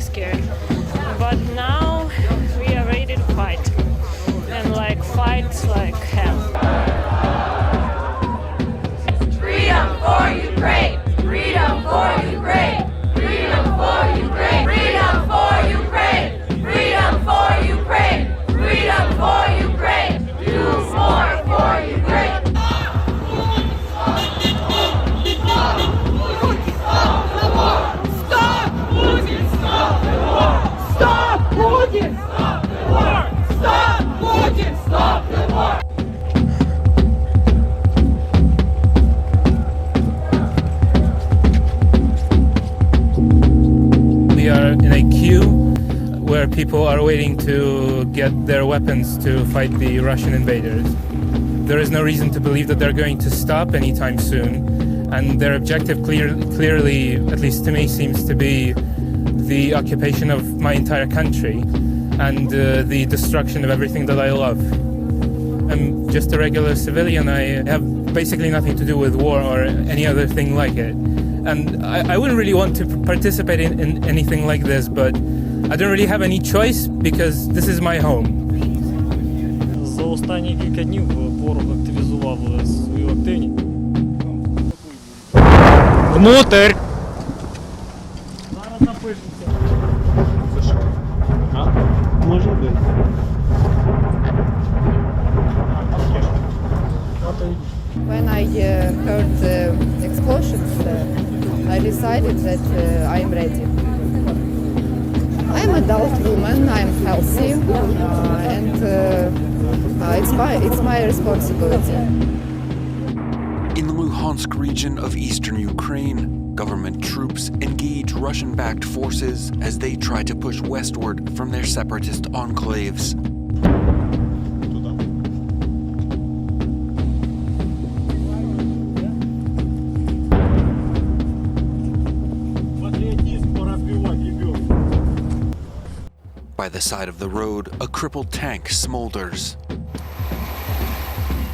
scared. But now we are ready to fight. And like fight like hell. Freedom for Ukraine! Freedom for Ukraine! Freedom for Ukraine! Freedom for Ukraine! Freedom for Ukraine! Freedom for Ukraine! Do more for Ukraine! Stop Putin! Stop the war! Stop Putin! Stop the war! Stop Putin! Stop the war! We are in a queue where people are waiting to get their weapons to fight the Russian invaders. There is no reason to believe that they're going to stop anytime soon, and their objective clearly, at least to me, seems to be the occupation of my entire country and the destruction of everything that I love. I'm just a regular civilian. I have basically nothing to do with war or any other thing like it. And I wouldn't really want to participate in anything like this, but I don't really have any choice because this is my home. За останні кілька днів ворог активізував свою активність. Внутрь! Зараз напишеться. Це що? А? Може бути. When I heard the explosions, I decided that I am ready. I'm an adult woman, I'm healthy, and it's my responsibility. In the Luhansk region of eastern Ukraine, government troops engage Russian-backed forces as they try to push westward from their separatist enclaves. By the side of the road, a crippled tank smolders.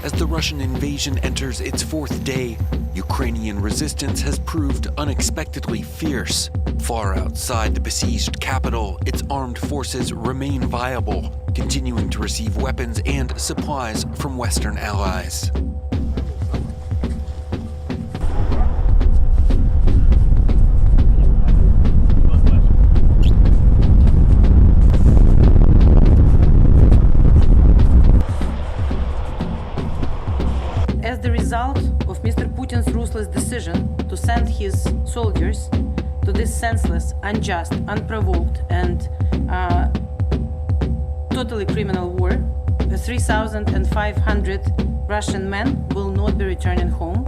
As the Russian invasion enters its fourth day, Ukrainian resistance has proved unexpectedly fierce. Far outside the besieged capital, its armed forces remain viable, continuing to receive weapons and supplies from Western allies. As the result of Mr. Putin's ruthless decision to send his soldiers to this senseless, unjust, unprovoked, and totally criminal war, 3,500 Russian men will not be returning home.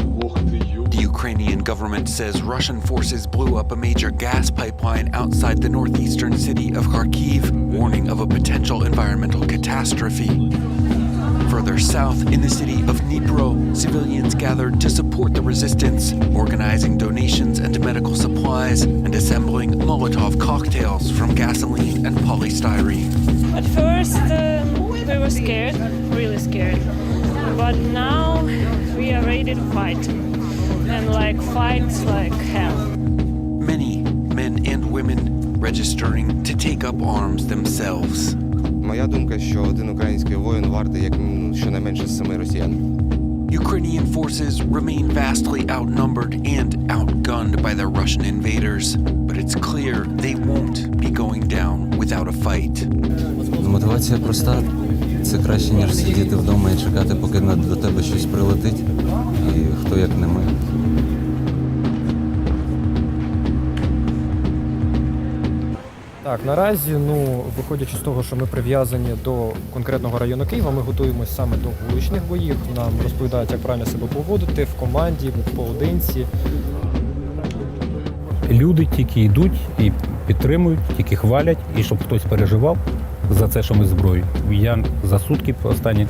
The Ukrainian government says Russian forces blew up a major gas pipeline outside the northeastern city of Kharkiv, warning of a potential environmental catastrophe. Further south, in the city of Dnipro, civilians gathered to support the resistance, organizing donations and medical supplies and assembling Molotov cocktails from gasoline and polystyrene. At first we were scared, really scared. But now we are ready to fight. And like fight like hell. Many men and women registering to take up arms themselves. Моя думка, що один український воїн вартий як щонайменше 7 росіян. Ukrainian forces remain vastly outnumbered and outgunned by the Russian invaders, but it's clear they won't be going down without a fight. Мотивація проста. Це краще, ніж сидіти вдома і чекати, поки до тебе щось прилетить. І хто як не ми. Так, наразі, виходячи з того, що ми прив'язані до конкретного району Києва, ми готуємося саме до вуличних боїв. Нам розповідають, як правильно себе поводити в команді, поодинці. Люди тільки йдуть і підтримують, тільки хвалять, і щоб хтось переживав за це, що ми зброю. Я за сутки останні.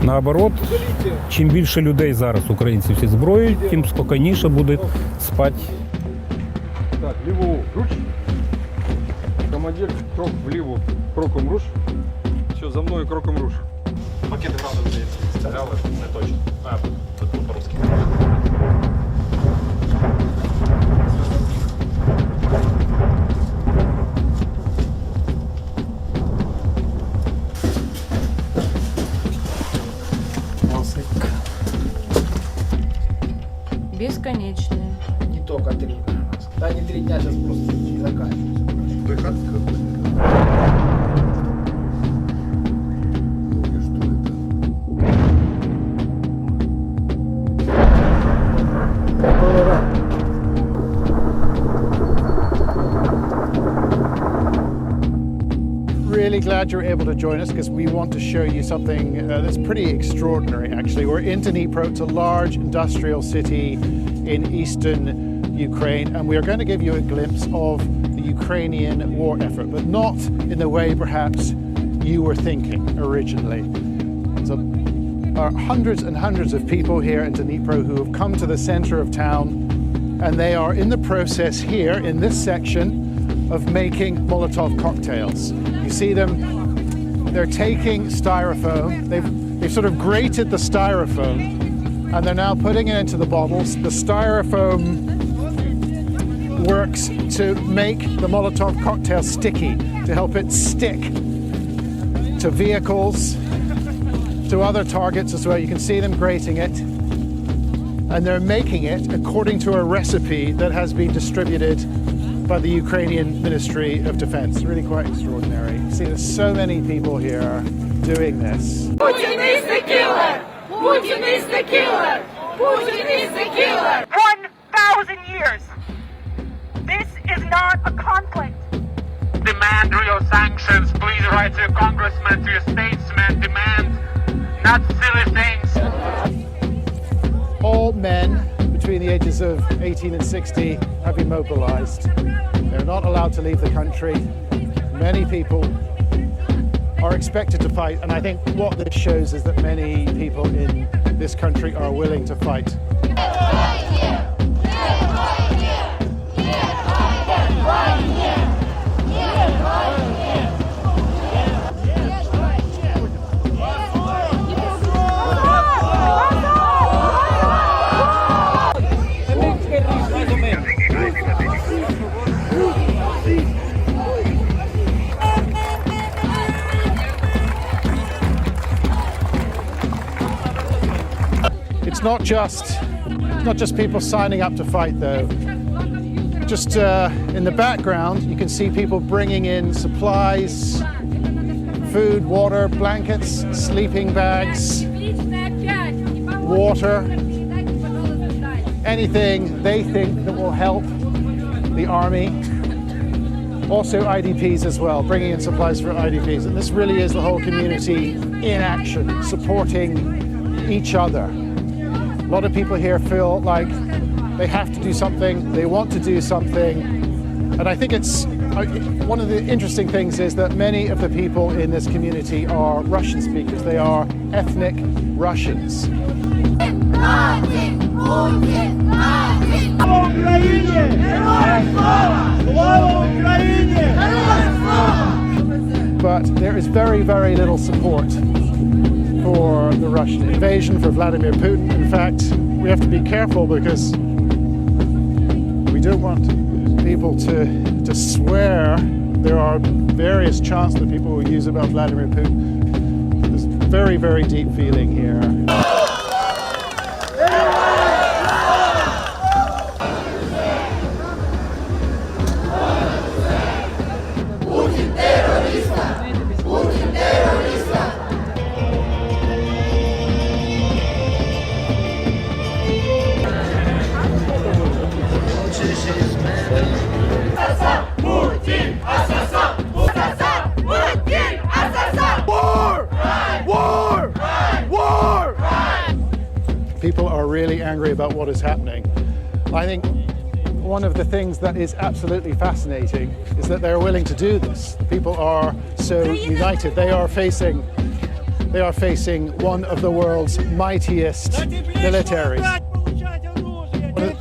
Наоборот, чим більше людей зараз, українців, всі зброють, тим спокійніше буде спати. Так, ліву руч. Командир, крок вліво, кроком руш. Все, за мною кроком руш. Пакет градів, здається, стріляли, не точно. Тут по-русски. really glad you're able to join us because we want to show you something that's pretty extraordinary, actually. We're in Dnipro. It's a large industrial city in eastern Ukraine, and we are going to give you a glimpse of the Ukrainian war effort, but not in the way perhaps you were thinking originally. So there are hundreds and hundreds of people here in Dnipro who have come to the center of town, and they are in the process here in this section of making Molotov cocktails. You see them, they're taking styrofoam, they've sort of grated the styrofoam, and they're now putting it into the bottles. The styrofoam works to make the Molotov cocktail sticky, to help it stick to vehicles, to other targets as well. You can see them grating it, and they're making it according to a recipe that has been distributed by the Ukrainian Ministry of Defense. Really quite extraordinary. You see, there's so many people here doing this. Putin is the killer! Putin is the killer! Putin is the killer! 1,000 years! This is not a conflict. Demand real sanctions. Please write to your congressman, to your statesman. Demand not silly things. All men between the ages of 18 and 60 have been mobilized. They're not allowed to leave the country. Many people are expected to fight, and I think what this shows is that many people in this country are willing to fight. It's not just people signing up to fight, though. Just in the background, you can see people bringing in supplies, food, water, blankets, sleeping bags, water, anything they think that will help the army. Also IDPs as well, bringing in supplies for IDPs. And this really is the whole community in action, supporting each other. A lot of people here feel like they have to do something, they want to do something, and I think it's one of the interesting things is that many of the people in this community are Russian speakers. They are ethnic Russians. But there is very, very little support for the Russian invasion, for Vladimir Putin. In fact, we have to be careful because we don't want people to swear. There are various chants that people will use about Vladimir Putin. There's very, very deep feeling here. People are really angry about what is happening. I think one of the things that is absolutely fascinating is that they're willing to do this. People are so united. They are facing one of the world's mightiest militaries,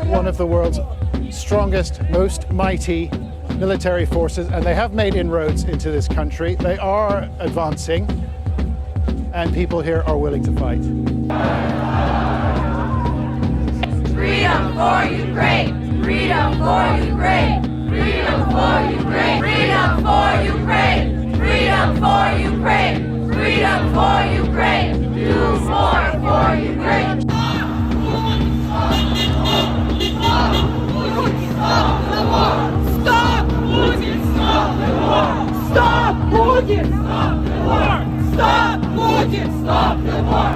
one of the world's strongest, most mighty military forces, and they have made inroads into this country. They are advancing, and people here are willing to fight. Freedom for Ukraine! Freedom for Ukraine! Freedom for Ukraine! Freedom for Ukraine! Freedom for Ukraine! Freedom for Ukraine! Do more for Ukraine! Stop the war! Stop Putin! Stop the war! Stop Putin! Stop the war! Stop Putin! Stop the war!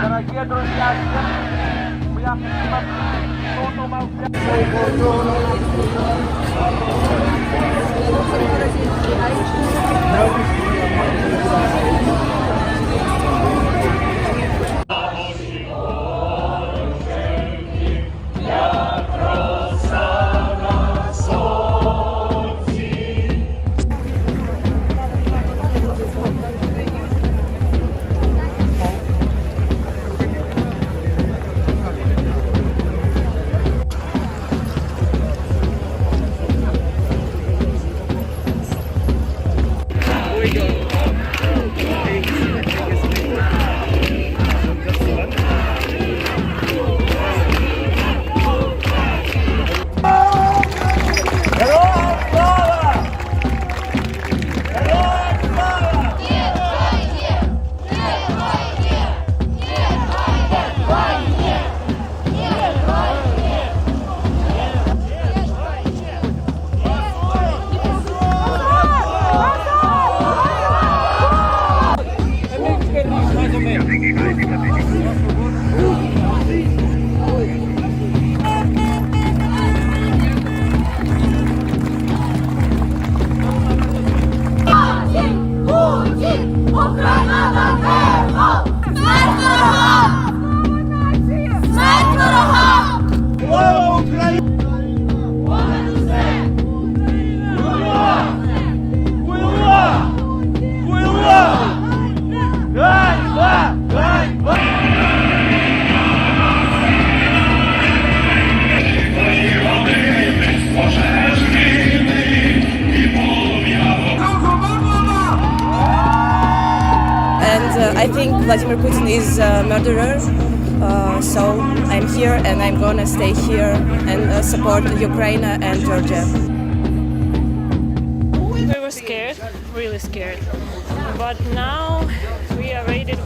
Дорогие друзья, I think Vladimir Putin is a murderer, so I'm here and I'm gonna stay here and support Ukraine and Georgia. We were scared, really scared, but now we are ready to